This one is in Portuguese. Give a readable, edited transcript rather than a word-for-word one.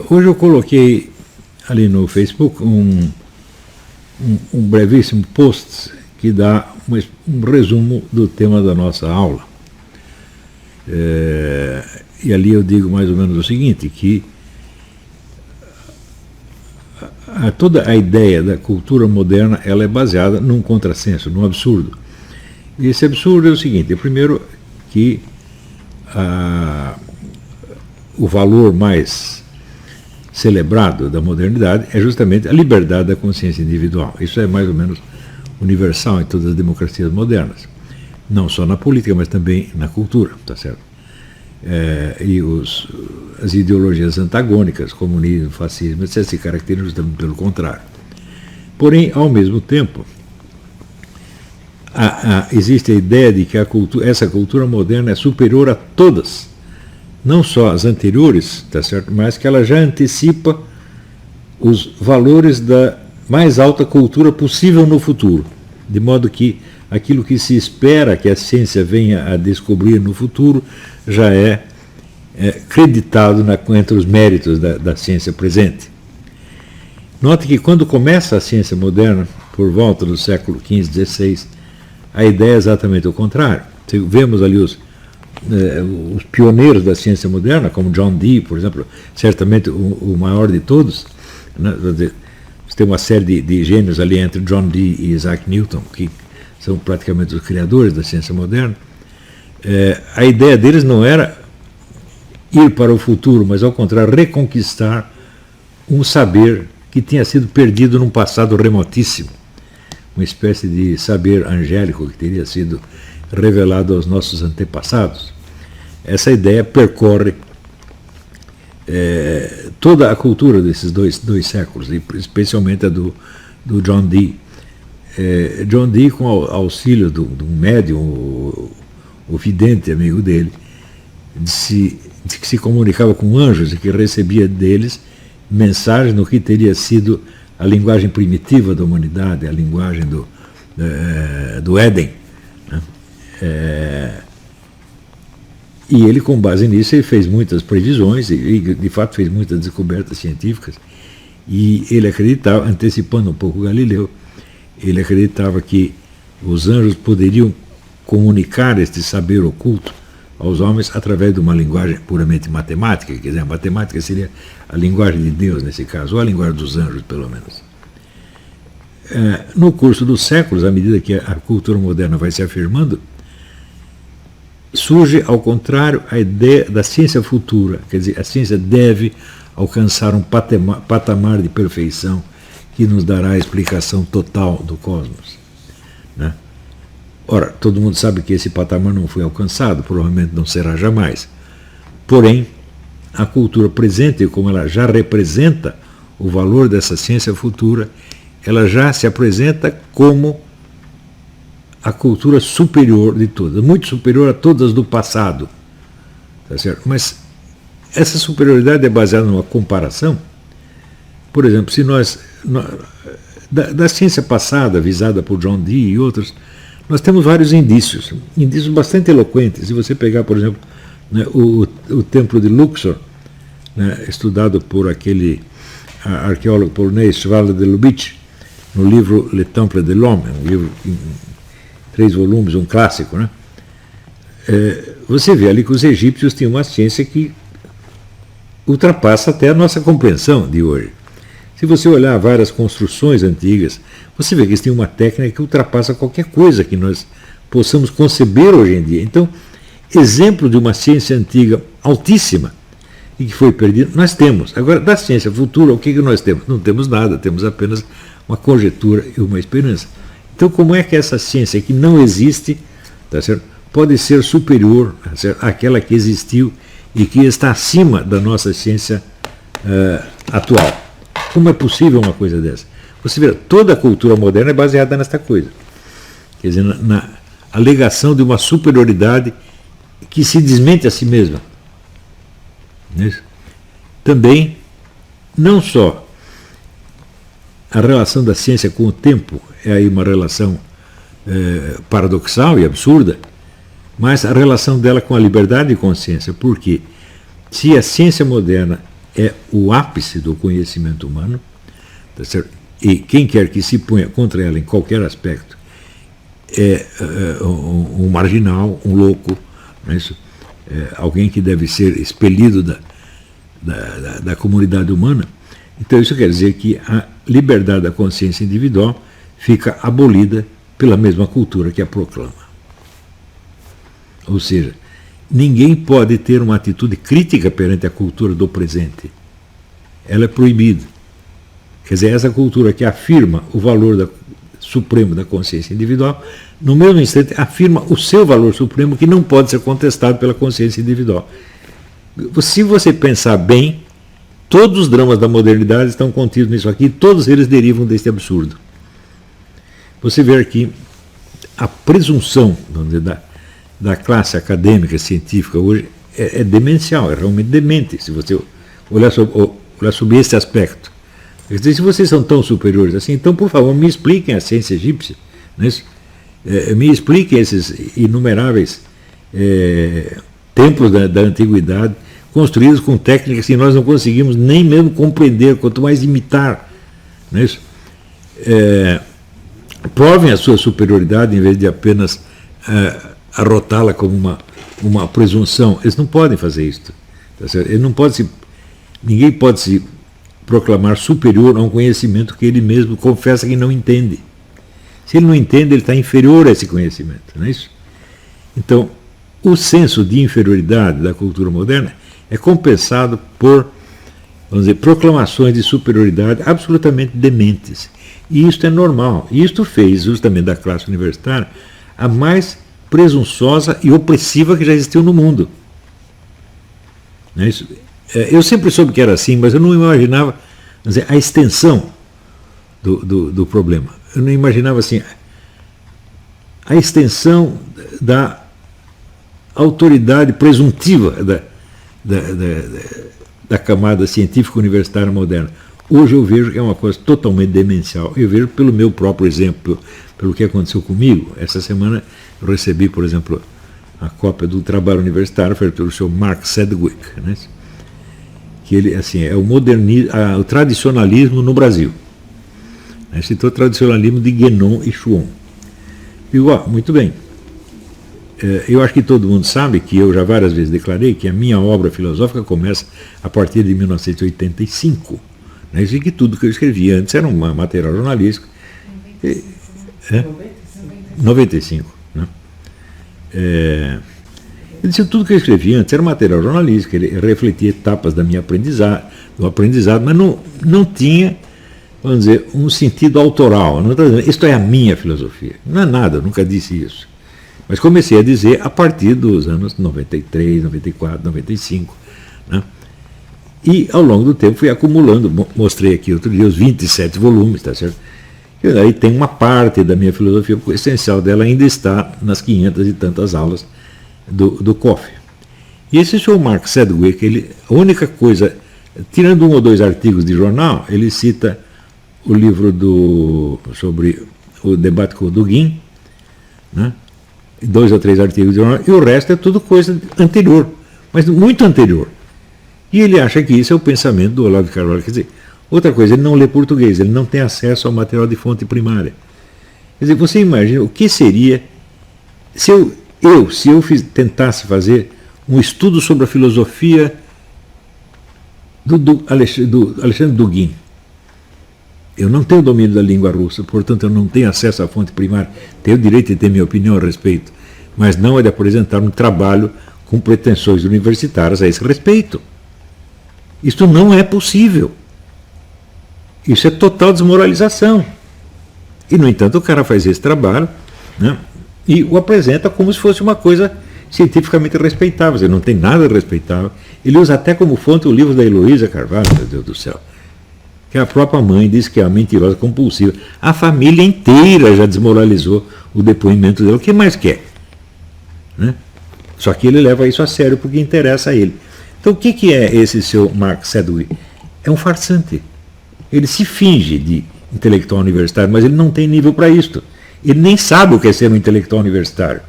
Hoje eu coloquei ali no Facebook um brevíssimo post que dá um resumo do tema da nossa aula. E ali eu digo mais ou menos o seguinte, que toda a ideia da cultura moderna ela é baseada num contrassenso, num absurdo. E esse absurdo é o seguinte: primeiro, que o valor mais celebrado da modernidade é justamente a liberdade da consciência individual. Isso é mais ou menos universal em todas as democracias modernas, não só na política, mas também na cultura, tá certo? E as ideologias antagônicas, comunismo, fascismo, etc., se caracterizam justamente pelo contrário. Porém, ao mesmo tempo, existe a ideia de que essa cultura moderna é superior a todas, não só as anteriores, tá certo? Mas que ela já antecipa os valores da mais alta cultura possível no futuro, de modo que aquilo que se espera que a ciência venha a descobrir no futuro já é creditado entre os méritos da ciência presente. Note que quando começa a ciência moderna, por volta do século XV, XVI, a ideia é exatamente o contrário. Vemos ali os pioneiros da ciência moderna, como John Dee, por exemplo, certamente o maior de todos, né? Você tem uma série de gênios ali entre John Dee e Isaac Newton, que são praticamente os criadores da ciência moderna. A ideia deles não era ir para o futuro, mas ao contrário, reconquistar um saber que tinha sido perdido num passado remotíssimo, uma espécie de saber angélico que teria sido revelado aos nossos antepassados. Essa ideia percorre toda a cultura desses dois séculos, e especialmente a do John Dee. John Dee, com o auxílio de um médium, o vidente amigo dele, que se comunicava com anjos e que recebia deles mensagens no que teria sido a linguagem primitiva da humanidade, a linguagem do Éden. Né? E ele, com base nisso, ele fez muitas previsões e de fato fez muitas descobertas científicas. E ele acreditava, antecipando um pouco Galileu, ele acreditava que os anjos poderiam comunicar este saber oculto aos homens através de uma linguagem puramente matemática, quer dizer, a matemática seria a linguagem de Deus nesse caso, ou a linguagem dos anjos, pelo menos. No curso dos séculos, à medida que a cultura moderna vai se afirmando, surge, ao contrário, a ideia da ciência futura, quer dizer, a ciência deve alcançar um patamar de perfeição que nos dará a explicação total do cosmos, né? Ora, todo mundo sabe que esse patamar não foi alcançado, provavelmente não será jamais. Porém, a cultura presente, como ela já representa o valor dessa ciência futura, ela já se apresenta como a cultura superior de todas, muito superior a todas do passado. Tá certo? Mas essa superioridade é baseada numa comparação. Por exemplo, se da ciência passada, visada por John Dee e outros, nós temos vários indícios bastante eloquentes. Se você pegar, por exemplo, né, o templo de Luxor, né, estudado por aquele arqueólogo polonês, Svaldo de Lubitsch, no livro Le Temple de l'Homme, um livro em 3 volumes, um clássico, né? Você vê ali que os egípcios tinham uma ciência que ultrapassa até a nossa compreensão de hoje. Se você olhar várias construções antigas, você vê que eles têm uma técnica que ultrapassa qualquer coisa que nós possamos conceber hoje em dia. Então, exemplo de uma ciência antiga altíssima e que foi perdida, nós temos. Agora, da ciência futura, o que nós temos? Não temos nada, temos apenas uma conjectura e uma esperança. Então, como é que essa ciência que não existe, tá certo, pode ser superior, tá certo, àquela que existiu e que está acima da nossa ciência atual? Como é possível uma coisa dessa? Você vê, toda a cultura moderna é baseada nesta coisa. Quer dizer, na alegação de uma superioridade que se desmente a si mesma. Também, não só a relação da ciência com o tempo é aí uma relação paradoxal e absurda, mas a relação dela com a liberdade de consciência, porque se a ciência moderna é o ápice do conhecimento humano, tá certo? E quem quer que se ponha contra ela em qualquer aspecto é um marginal, um louco, não é isso? Alguém que deve ser expelido da comunidade humana. Então isso quer dizer que a liberdade da consciência individual fica abolida pela mesma cultura que a proclama. Ou seja, ninguém pode ter uma atitude crítica perante a cultura do presente. Ela é proibida. Quer dizer, essa cultura que afirma o valor supremo da consciência individual, no mesmo instante afirma o seu valor supremo, que não pode ser contestado pela consciência individual. Se você pensar bem, todos os dramas da modernidade estão contidos nisso aqui, todos eles derivam deste absurdo. Você vê aqui a presunção, vamos dizer, da classe acadêmica, científica hoje é demencial, é realmente demente, se você olhar sobre esse aspecto. Quer dizer, se vocês são tão superiores assim, então, por favor, me expliquem a ciência egípcia, não é isso? Me expliquem esses inumeráveis templos da antiguidade, construídos com técnicas que nós não conseguimos nem mesmo compreender, quanto mais imitar, não é isso? Provem a sua superioridade em vez de apenas arrotá-la como uma presunção. Eles não podem fazer isso. Tá certo? Ninguém pode se proclamar superior a um conhecimento que ele mesmo confessa que não entende. Se ele não entende, ele está inferior a esse conhecimento, não é isso? Então, o senso de inferioridade da cultura moderna é compensado por, vamos dizer, proclamações de superioridade absolutamente dementes. E isto é normal. E isto fez justamente da classe universitária a mais presunçosa e opressiva que já existiu no mundo. Não é isso? Eu sempre soube que era assim, mas eu não imaginava, vamos dizer, a extensão do problema. Eu não imaginava assim a extensão da autoridade presuntiva da camada científica universitária moderna. Hoje eu vejo que é uma coisa totalmente demencial. Eu vejo pelo meu próprio exemplo, pelo que aconteceu comigo. Essa semana eu recebi, por exemplo, a cópia do trabalho universitário feito pelo Sr. Mark Sedgwick, né? Que ele, assim, é o tradicionalismo no Brasil. Citou o tradicionalismo de Guénon e Chuon. Digo, muito bem. Eu acho que todo mundo sabe que eu já várias vezes declarei que a minha obra filosófica começa a partir de 1985. Né? E que tudo que eu escrevi antes era um material jornalístico. 95. Né? Eu disse, tudo que eu escrevi antes era material jornalístico, ele refletia etapas do aprendizado, mas não tinha, vamos dizer, um sentido autoral. Não estou dizendo, isto é a minha filosofia. Não é nada, eu nunca disse isso. Mas comecei a dizer a partir dos anos 93, 94, 95. Né? E ao longo do tempo fui acumulando, mostrei aqui outro dia os 27 volumes, tá certo? E aí tem uma parte da minha filosofia, o essencial dela ainda está nas 500 e tantas aulas do COF. E esse senhor Mark Sedgwick, a única coisa, tirando 1 ou 2 artigos de jornal, ele cita o livro sobre o debate com o Dugin, né? 2 ou 3 artigos de jornal, e o resto é tudo coisa anterior, mas muito anterior. E ele acha que isso é o pensamento do Olavo de Carvalho. Quer dizer, outra coisa, ele não lê português, ele não tem acesso ao material de fonte primária. Quer dizer, você imagina o que seria se eu tentasse fazer um estudo sobre a filosofia do Alexandre Dugin. Eu não tenho domínio da língua russa, portanto eu não tenho acesso à fonte primária. Tenho o direito de ter minha opinião a respeito, mas não é de apresentar um trabalho com pretensões universitárias a esse respeito. Isto não é possível. Isso é total desmoralização. E, no entanto, o cara faz esse trabalho, né, e o apresenta como se fosse uma coisa cientificamente respeitável. Ele não tem nada de respeitável. Ele usa até como fonte o livro da Heloísa Carvalho, meu Deus do céu, que a própria mãe diz que é uma mentirosa compulsiva. A família inteira já desmoralizou o depoimento dela. O que mais quer? Né? Só que ele leva isso a sério porque interessa a ele. Então, o que é esse seu Mark Sedgwick? É um farsante. Ele se finge de intelectual universitário, mas ele não tem nível para isto. Ele nem sabe o que é ser um intelectual universitário.